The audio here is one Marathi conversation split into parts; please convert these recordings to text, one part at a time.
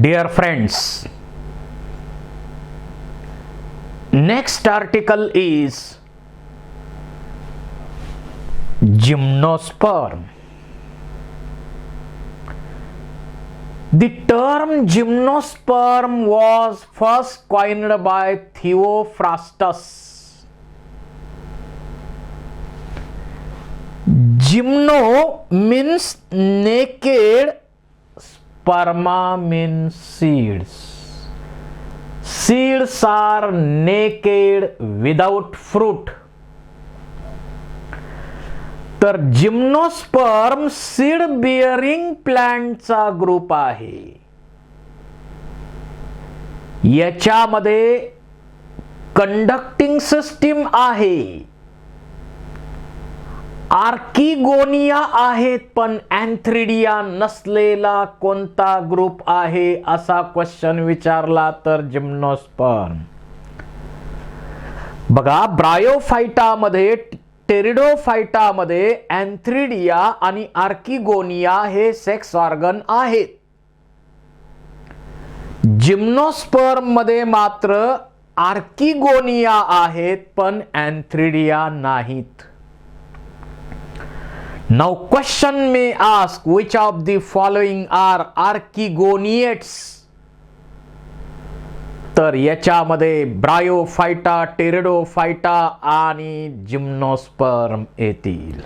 Dear friends, next article is gymnosperm. The term gymnosperm was first coined by Theophrastus. Gymno means naked, sperma means seeds. Seeds are naked without fruit. तर जिम्नोस्पर्म सीड बिअरिंग प्लांटचा ग्रुप आहे. याच्यामध्ये कंडक्टिंग सिस्टीम आहे. आर्किगोनिया आहेत, पण अँथ्रिडिया नसलेला कोणता ग्रुप आहे असा क्वेश्चन विचारला तर जिम्नोस्पर्म. बघा, ब्रायोफायटामध्ये टेरिडोफायटामध्ये अँथ्रिडिया आणि आर्किगोनिया हे सेक्स ऑर्गन आहेत. जिम्नोस्पर्म मध्ये मात्र आर्किगोनिया आहेत, पण अँथ्रिडिया नाहीत. Now question may ask, which of the following are archegoniates? तर याच्यामध्ये ब्रायोफायटा, टेरिडोफायटा आणि जिम्नोस्पर्म येतील.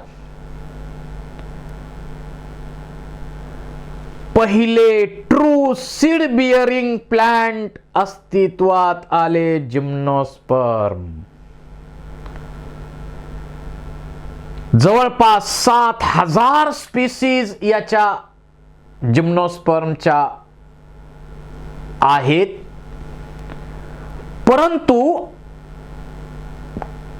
पहिले ट्रू सीड बिअरिंग प्लांट अस्तित्वात आले जिम्नोस्पर्म. जवळपास 7,000 स्पीसीज याच्या जिम्नोस्पर्मच्या आहेत, परंतु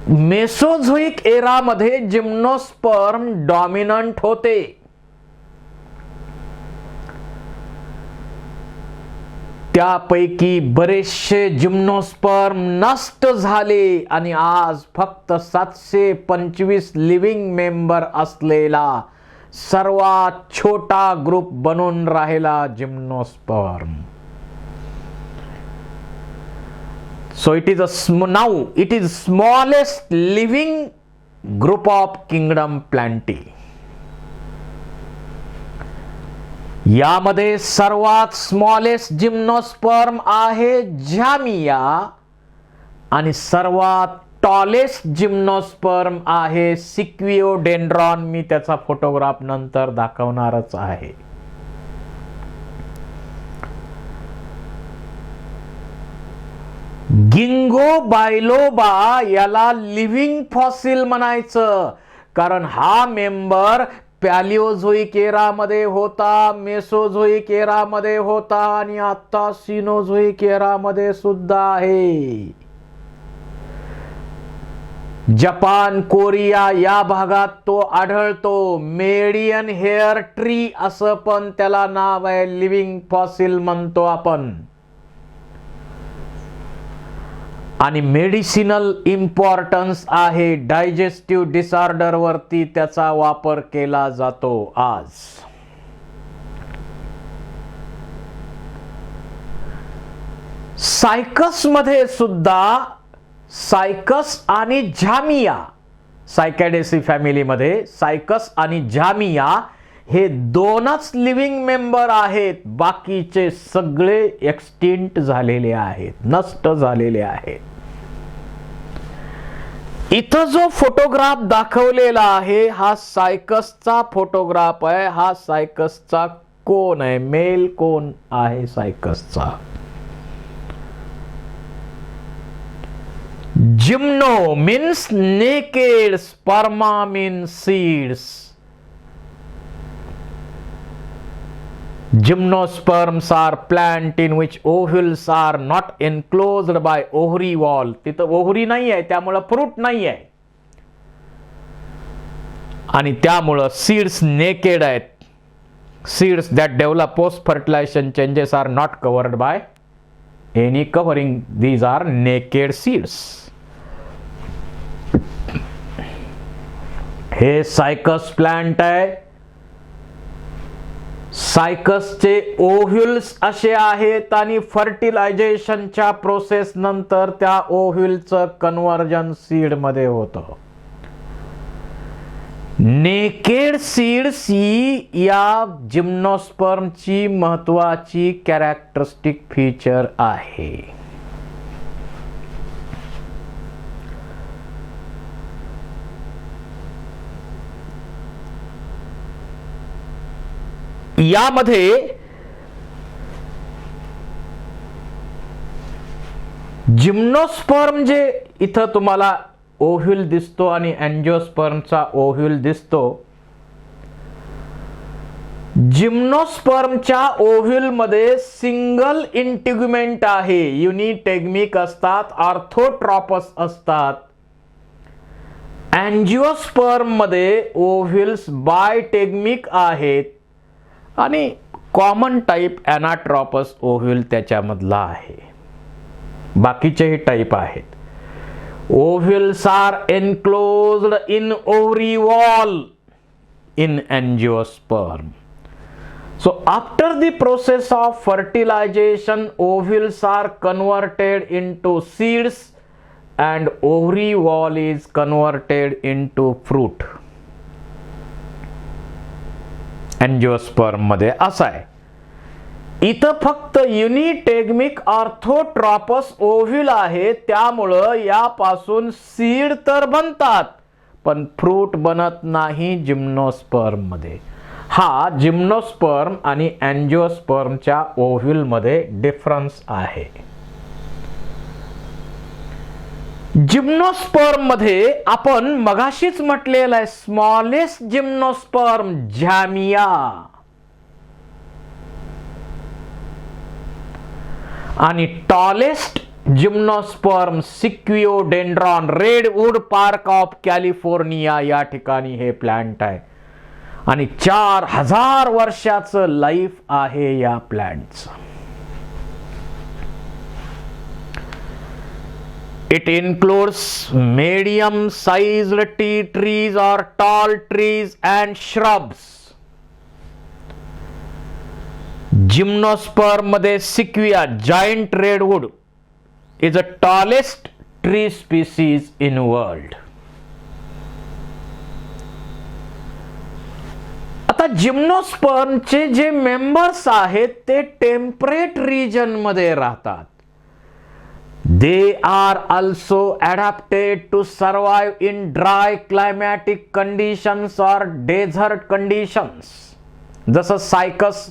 मेसोझोइक एरा मध्ये जिम्नोस्पर्म डॉमिनंट होते. त्यापैकी बरेचसे जिम्नोस्पर्म नष्ट झाले आणि आज फक्त 725 लिव्हिंग मेंबर असलेला सर्वात छोटा ग्रुप बनून राहिला gymnosperm. So it is smallest living group of kingdom Plantae. यामध्ये सर्वात स्मॉलेस्ट जिम्नोस्पर्म आहे जामिया आणि सर्वात टॉलेस्ट जिम्नोस्पर्म आहे सिक्विओडेंड्रॉन. मी त्याचा फोटोग्राफ नंतर दाखवणारच आहे. गिंगो बायलोबा याला लिव्हिंग फॉसिल म्हणायचं, कारण हा मेंबर पॅलिओझोइक एरा मध्ये होता, मेसोझोइक एरा मध्ये होता आणि आता सिनोझोइक एरा मध्ये सुद्धा आहे. जपान, कोरिया या भागात तो आढळतो. मेडियन हेअर ट्री असं पण त्याला नाव आहे. लिव्हिंग फॉसिल म्हणतो आपण. आणि मेडिसिनल इम्पॉर्टन्स आहे. डायजेस्टिव्ह डिसऑर्डर वरती त्याचा वापर केला जातो आज. सायकस मध्ये सुद्धा सायकस आणि झामिया, सायकॅडेसी फॅमिली मध्ये सायकस आणि झामिया हे दोनच लिव्हिंग मेंबर आहेत. बाकीचे सगळे एक्सटिंक्ट झालेले आहेत, नष्ट झालेले आहेत. इथं जो फोटोग्राफ दाखवलेला आहे हा सायकसचा फोटोग्राफ आहे. हा सायकसचा कोण आहे, मेल कोण आहे सायकसचा. Gymno means naked, sperma means seeds. Gymnosperms are plant in which ovules are not enclosed by ovary wall. तिथं ओव्हरी नाही आहे, त्यामुळे फ्रूट नाही आहे आणि त्यामुळे सीड्स नेकेड आहेत. Seeds that develop post fertilization changes are not covered by any covering. These are naked seeds. हे सायकस प्लांट आहे. सायकसचे ओव्ह्यूल्स असे आहेत आणि फर्टिलायझेशनच्या प्रोसेस नंतर त्या ओव्ह्यूलचं कन्व्हर्जन सीड मध्ये होतं. नेकेड सीड्स ही या जिम्नोस्पर्मची महत्वाची कॅरेक्टरिस्टिक फीचर आहे. यामध्ये जिम्नोस्पर्म जे इथं तुम्हाला ओव्ह्यूल दिसतो आणि अँजिओस्पर्मचा ओव्ह्यूल दिसतो. जिम्नोस्पर्मच्या ओव्ह्यूल मध्ये सिंगल इंटिग्युमेंट आहे, युनिटेग्मिक असतात, ऑर्थोट्रॉपस असतात. अँजिओस्पर्म मध्ये ओव्ह्यूल्स बायटेग्मिक आहेत आणि कॉमन टाइप एनाट्रॉपस ओव्ह्यूल त्याच्यामधला आहे. बाकीचेही टाइप आहेत. Ovules are enclosed in ovary wall in angiosperm. So after the process of fertilization, ovules are converted into seeds and ovary wall is converted into fruit. Angiosperm मध्ये असं आहे. इथं फक्त युनिटेग्मिक ऑर्थोट्रॉपस ओव्ह्यूल आहे, त्यामुळं यापासून सीड तर बनतात पण फ्रूट बनत नाही जिम्नोस्पर्म मध्ये. हा जिम्नोस्पर्म आणि अँजिओस्पर्मच्या ओव्ह्यूल मध्ये डिफरन्स आहे. जिम्नोस्पर्म मध्ये आपण मगाशीच म्हटलेलं आहे स्मॉलेस्ट जिम्नोस्पर्म झामिया आणि tallest gymnosperm sequoiadendron redwood park of California या ठिकाणी हे प्लांट आहे आणि 4000 वर्षाचं लाईफ आहे या प्लांटचं. It includes medium sized tea trees or tall trees and shrubs. Gymnosperm मध्ये सिक्विया giant redwood is the tallest tree species in world. आता जिम्नोस्पर्मचे जे मेंबर्स आहेत ते टेम्परेट रिजन मध्ये राहतात. They are also adapted to survive in dry climatic conditions or desert conditions. जसं सायकस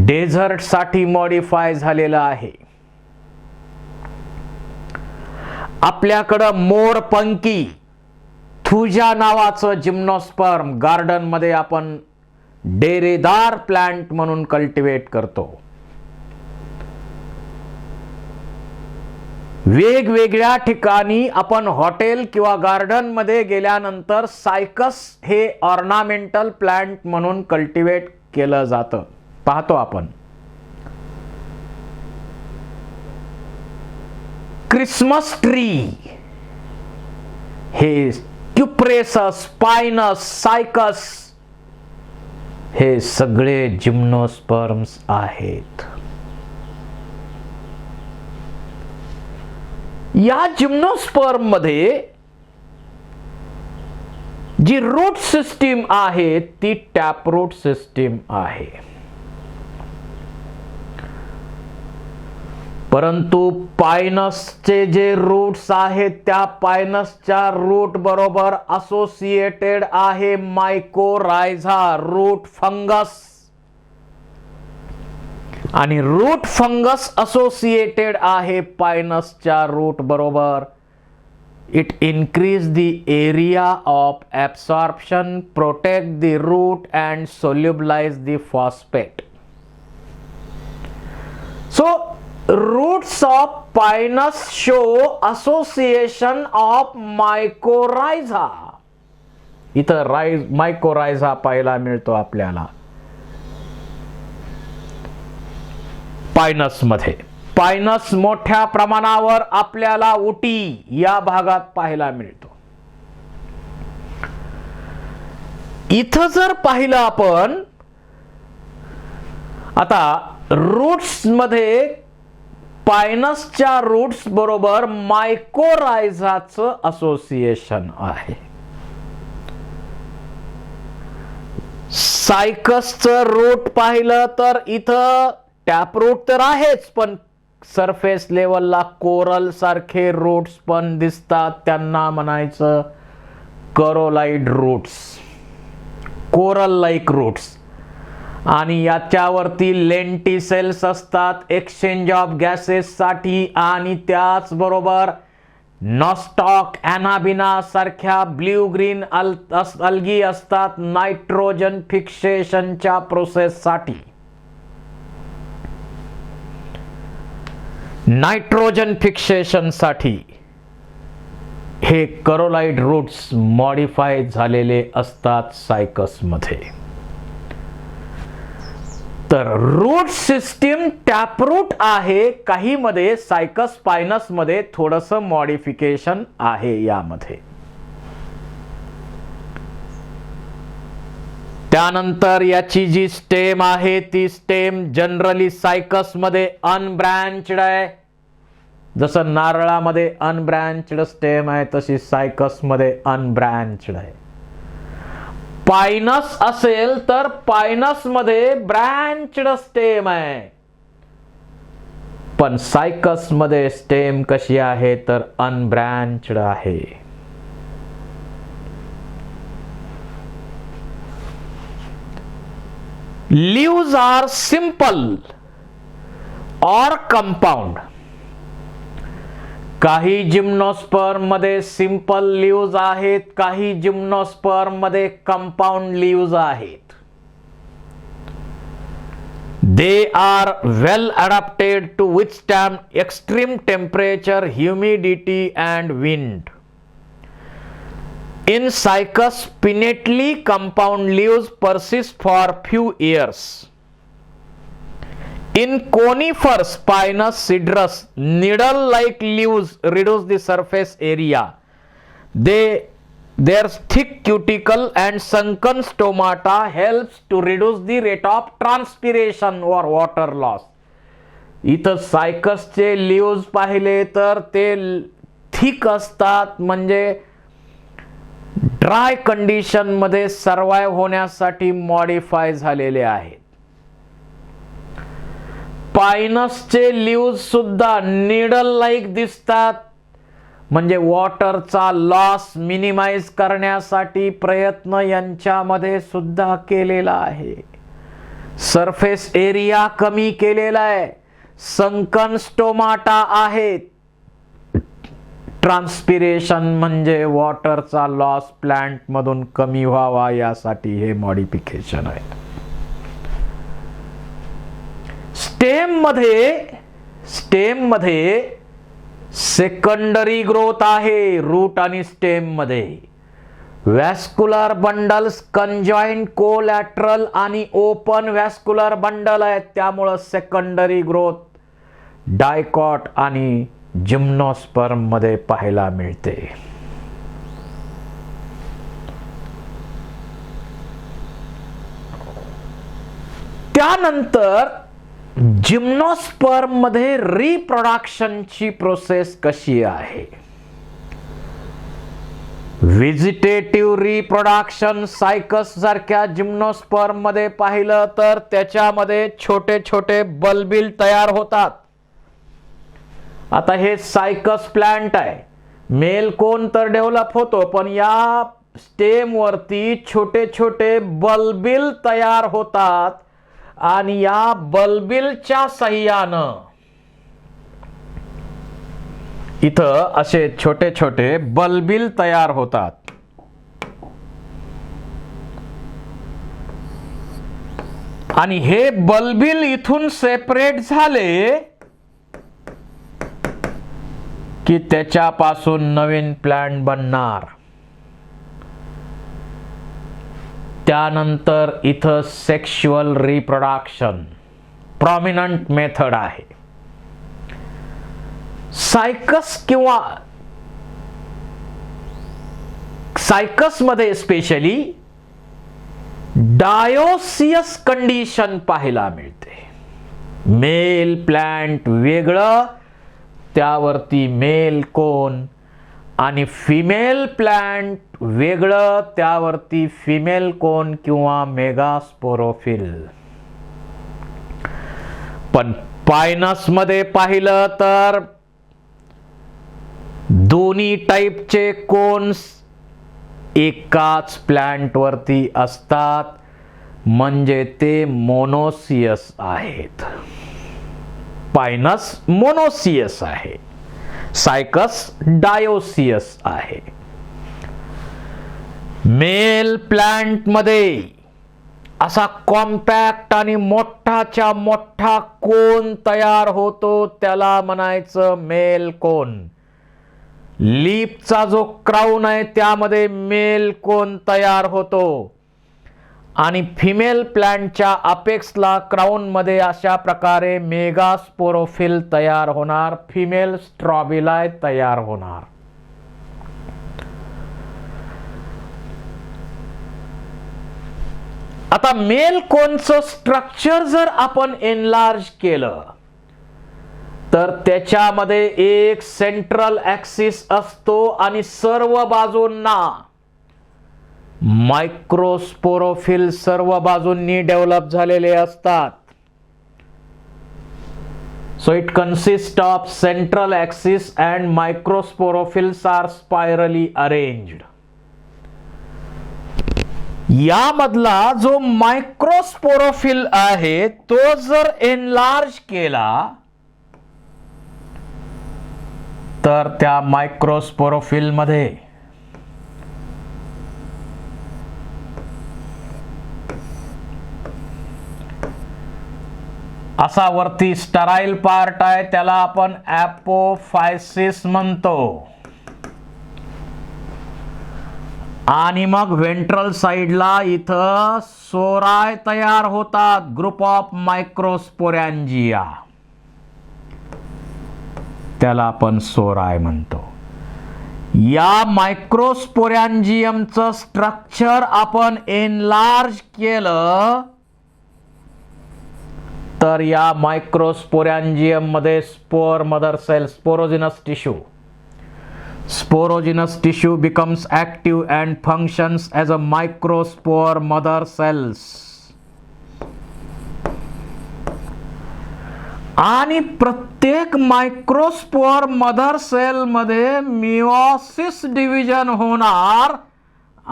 डेझर्ट साठी मॉडिफाय झालेला आहे. आपल्याकडं मोरपंकी थुजा नावाचं जिम्नोस्पर्म गार्डन मध्ये आपण डेरेदार प्लांट म्हणून कल्टिवेट करतो. वेगवेगळ्या ठिकाणी आपण हॉटेल किंवा गार्डन मध्ये गेल्यानंतर सायकस हे ऑर्नामेंटल प्लांट म्हणून कल्टिवेट केलं जातं, पाहतो आपण. क्रिसमस ट्री हे क्युप्रेसस, पायनस, सायकस हे सगळे जिम्नोस्पर्म्स आहेत. या जिम्नोस्पर्म मध्ये जी रूट सिस्टीम आहे ती टॅपरूट सिस्टीम आहे. परंतु पायनसचे जे रूट्स आहेत त्या पायनसच्या रूट बरोबर असोसिएटेड आहे मायकोरायझा रूट फंगस आणि रूट फंगस असोसिएटेड आहे पायनसच्या रूट बरोबर. It increase the area of absorption, protect the root and solubilise the phosphate. So roots of pinus show association of mycorrhiza. इथं मायकोरायझा पाहायला मिळतो आपल्याला पायनस मध्ये. पायनस मोठ्या प्रमाणावर आपल्याला उटी या भागात पाहायला मिळतो. इथं जर पाहिलं आपण आता रूट्स मध्ये पायनसच्या रूट्स बरोबर मायकोरायझाचं असोसिएशन आहे. सायकसचं रूट पाहिलं तर इथं टॅपरूट तर आहेच, पण सरफेस लेवलला कोरल सारखे रूट्स पण दिसतात. त्यांना म्हणायचं करोलाइड रूट्स, कोरल लाईक रूट्स. आणि याच्यावरती लेंटिसेल्स असतात एक्सचेंज ऑफ गॅसेस साठी, आणि त्याचबरोबर नॉस्टॉक, ॲनाबिना सारख्या ब्ल्यू ग्रीन अल्गी असतात नायट्रोजन फिक्सेशनच्या प्रोसेस साठी. नायट्रोजन फिक्सेशन साठी हे करोलाइड रूट्स मॉडिफाय झालेले असतात सायकस मध्ये. तर रूट सिस्टीम टॅपरूट आहे, काही मध्ये सायकस पायनस मध्ये थोडस मॉडिफिकेशन आहे यामध्ये. त्यानंतर याची जी स्टेम आहे ती स्टेम जनरली सायकस मध्ये अनब्रँच्ड आहे. जसं नारळामध्ये अनब्रँच्ड स्टेम आहे तशी सायकस मध्ये अनब्रँच्ड आहे. पायनस असेल तर पायनस मध्ये ब्रँच्ड स्टेम आहे, पण सायकस मध्ये स्टेम कशी आहे तर अनब्रँच्ड आहे. लीव्स आर सिंपल और कंपाउंड. काही जिम्नोस्पर्म मध्ये सिंपल लीव्स आहेत, काही जिम्नोस्पर्म मध्ये कंपाउंड लीव्स आहेत. They are well adapted to withstand extreme temperature, humidity and wind. In cycas, pinnately compound leaves persist for few years. In conifers, Pinus, Cedrus, needle-like leaves reduce the surface area. Their thick cuticle and sunken stomata helps to reduce the rate of transpiration or water loss. इथं सायकसचे लीव्स पाहिले तर ते थिक असतात, म्हणजे ड्राय कंडिशन मध्ये सर्वाइव्ह होण्यासाठी मॉडिफाय झालेले आहेत. पायनसचे लीव्स सुद्धा नीडल लाईक दिसतात, म्हणजे वॉटरचा लॉस मिनिमाइज करण्यासाठी प्रयत्न यांच्यामध्ये सुद्धा केलेला आहे. सरफेस एरिया कमी केलेला आहे, संकन स्टोमाटा आहेत. ट्रान्सपिरेशन म्हणजे वॉटरचा लॉस प्लांट मधून कमी व्हावा यासाठी हे मॉडिफिकेशन आहे. स्टेम मध्ये सेकंडरी ग्रोथ आहे रूट आणि स्टेम मध्ये. व्हॅस्क्युलर बंडल्स कंजॉइंट, कोलॅटरल आणि ओपन व्हॅस्क्युलर बंडल आहेत, त्यामुळे सेकंडरी ग्रोथ डायकॉट आणि जिम्नोस्पर्म मध्ये पाहायला मिळते. त्यानंतर जिम्नोस्पर्म मध्ये रिप्रोडक्शनची प्रोसेस कशी आहे. व्हेजिटेटिव्ह रिप्रोडक्शन सायकस सारख्या जिम्नोस्पर्म मध्ये पाहिलं तर त्याच्यामध्ये छोटे छोटे बल्बिल तयार होतात. आता हे सायकस प्लांट आहे, मेल कोन तर डेव्हलप होतो, पण या स्टेम वरती छोटे छोटे बल्बिल तयार होतात आणि या बल्बिलच्या साहाय्यानं इथं असे छोटे छोटे बल्बिल तयार होतात. आणि हे बल्बिल इथून सेपरेट झाले की त्याच्यापासून नवीन प्लांट बनणार. त्यानंतर इथं सेक्शुअल रिप्रोडक्शन प्रॉमिनंट मेथड आहे. सायकस किंवा सायकस मध्ये स्पेशली डायोसियस कंडिशन पाहायला मिळते. मेल प्लांट वेगळं, त्यावरती मेल कोन, आणि फिमेल प्लांट वेगळं, त्यावरती फिमेल कोन किंवा मेगास्पोरोफिल. पण पायनस मध्ये पाहिलं तर दोन्ही टाईपचे कोन्स एकाच प्लांट वरती असतात, म्हणजे ते मोनोसियस आहेत. पायनस मोनोसियस आहे, सायकस डायोसियस आहे. मेल प्लांट मध्ये असा कॉम्पॅक्ट आणि मोठाच्या मोठा कोन तयार होतो, त्याला म्हणायचं मेल कोन. लीफचा जो क्राउन आहे त्यामध्ये मेल कोन तयार होतो, आणि फिमेल प्लांटच्या अपेक्सला क्राउन मध्ये अशा प्रकारे मेगास्पोरोफिल तयार होणार, फिमेल स्ट्रॉबिलाय तयार होणार. आता मेल कोनचं स्ट्रक्चर जर आपण एनलार्ज केलं तर त्याच्यामध्ये एक सेंट्रल ऍक्सिस असतो आणि सर्व बाजूंना मायक्रोस्पोरोफिल सर्व बाजूंनी डेव्हलप झालेले असतात. So it consists of central axis and microsporophils are spirally arranged. यामधला जो मायक्रोस्पोरोफिल आहे तो जर एनलार्ज केला तर त्या मायक्रोस्पोरोफिल मध्ये असा वरती स्टराइल पार्ट आहे, त्याला आपण ॲपोफायसिस म्हणतो. आणि मग व्हेंट्रल साइडला इथं सोराय तयार होतात, ग्रुप ऑफ मायक्रोस्पोरॅन्जिया, त्याला आपण सोराय म्हणतो. या मायक्रोस्पोरॅन्जियमचं स्ट्रक्चर आपण एनलार्ज केलं तर या मायक्रोस्पोरॅन्जियम मध्ये spore mother cell, sporogenous tissue becomes active and functions as a microspore mother cells. आणि प्रत्येक मायक्रोस्पोर मदर सेल मध्ये मिओसिस डिव्हिजन होणार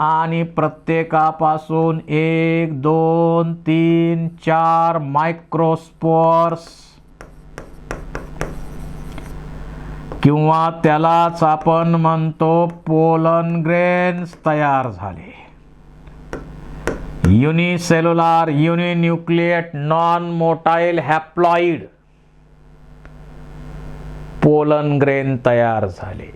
आणि प्रत्येकापासून 1, 2, 3, 4 मायक्रोस्पोर्स किंवा त्यालाच आपण म्हणतो पोलन ग्रेन्स तयार झाले. Unicellular uninucleate non motile haploid pollen grain तयार झाले.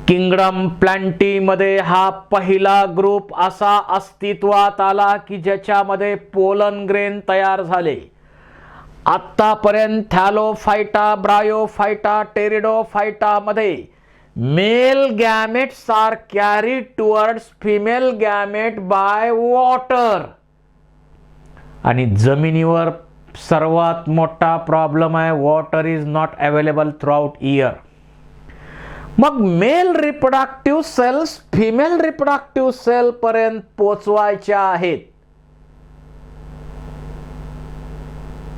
किंगडम प्लांटी मध्ये हा पहिला ग्रुप असा अस्तित्वात आला की ज्याच्यामध्ये पोलन ग्रेन तयार झाले. आतापर्यंत थॅलोफायटा, ब्रायोफायटा, टेरिडोफायटा मध्ये male gametes are carried towards female gamete by water. आणि जमिनीवर सर्वात मोठा प्रॉब्लेम आहे, water is not available throughout year. मग male reproductive cells female reproductive cell पर्यंत पोचवायच्या आहेत.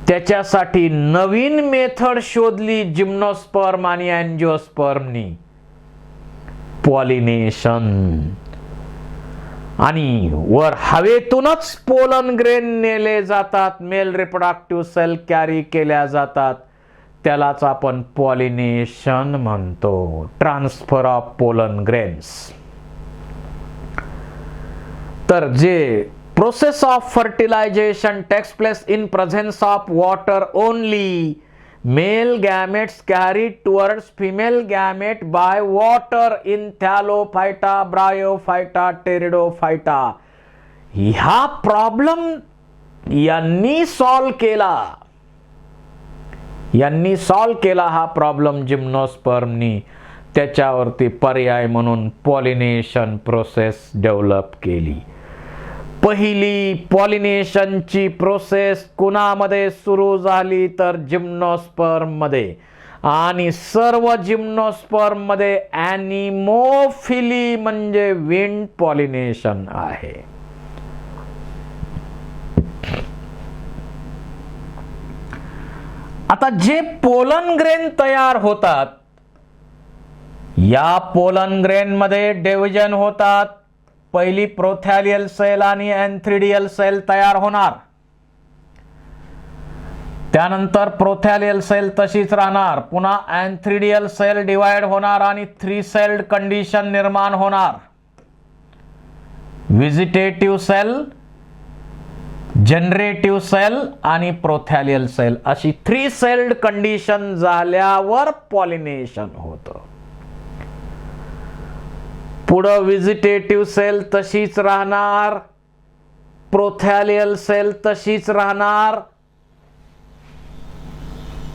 त्याच्यासाठी नवीन मेथड शोधली जिम्नोस्पर्म आणि अँजिओस्पर्मनी, पॉलिनेशन. आणि वर हवेतूनच पोलन ग्रेन नेले जातात, मेल रिप्रोडक्टिव्ह सेल कॅरी केल्या जातात, त्यालाच आपण पॉलिनेशन म्हणतो, ट्रान्सफर ऑफ पोलन ग्रेन्स. तर जे process of fertilisation takes place in presence of water only, male gametes carried towards female gamete by water in thallophyta, bryophyta, pteridophyta. ह्या प्रॉब्लेम यांनी सॉल्व केला हा प्रॉब्लेम जिम्नोस्पर्मनी. त्याच्यावरती पर्याय म्हणून पॉलिनेशन प्रोसेस डेव्हलप केली. पहिली पॉलिनेशनची प्रोसेस कुणामध्ये सुरू झाली तर जिम्नोस्पर्म मध्ये, आणि सर्व जिम्नोस्पर्म मध्ये ॲनिमोफिली म्हणजे विंड पॉलिनेशन आहे. आता जे पोलन ग्रेन तयार होतात, या पोलन ग्रेन मध्ये डिव्हिजन होतात. पहिली प्रोथॅलियल सेल आणि एन्थ्रिडियल सेल तयार होणार. त्यानंतर प्रोथॅलियल सेल तशीच राहणार. पुन्हा एन्थ्रिडियल सेल डिवाइड होणार आणि 3 सेल्ड कंडिशन निर्माण होणार. व्हिजिटेटिव्ह सेल, जनरेटिव्ह सेल आणि प्रोथॅलियल सेल अशी 3 सेल्ड कंडिशन झाल्यावर पॉलिनेशन होतं. पुढं व्हिजिटेटिव्ह सेल तशीच राहणार, प्रोथॅलियल सेल तशीच राहणार,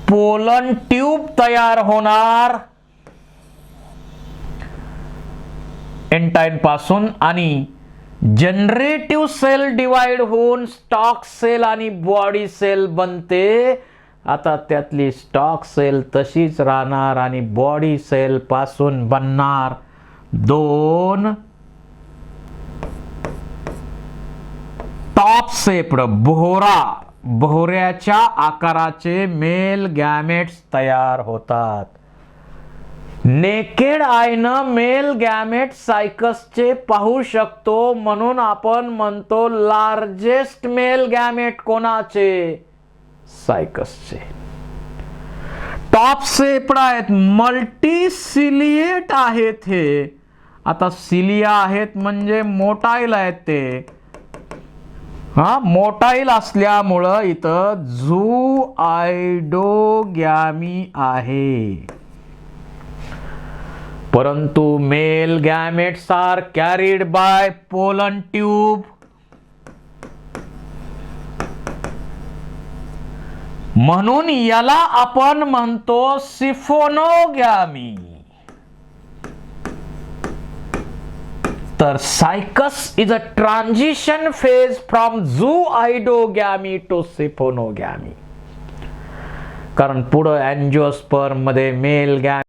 पोलन ट्यूब तयार होणार एंटाइन पासून, आणि जनरेटिव्ह सेल डिवाइड होऊन स्टॉक सेल आणि बॉडी सेल बनते. आता त्यातली स्टॉक सेल तशीच राहणार आणि बॉडी सेल पासून बनणार 2 टॉप शेप्ड भोवऱ्याच्या आकाराचे मेल गॅमेट्स तयार होतात. नेकेड आयनं मेल गॅमेट सायकसचे पाहू शकतो, म्हणून आपण म्हणतो लार्जेस्ट मेल गॅमेट कोणाचे? सायकसचे. टॉप शेप्ड आहेत, मल्टीसिलिएट आहेत हे. आता सिलिया आहेत म्हणजे मोटाईल आहेत ते. मोटाईल असल्यामुळं इथं झूऑइडोगॅमी आहे. परंतु male gametes are carried by pollen tube. म्हणून याला आपण म्हणतो सिफोनोगॅमी. तर cycas is a transition phase from zooidogamy to siphonogamy. कारण पुढे अँजिओस्पर्म मध्ये मेल गॅमेट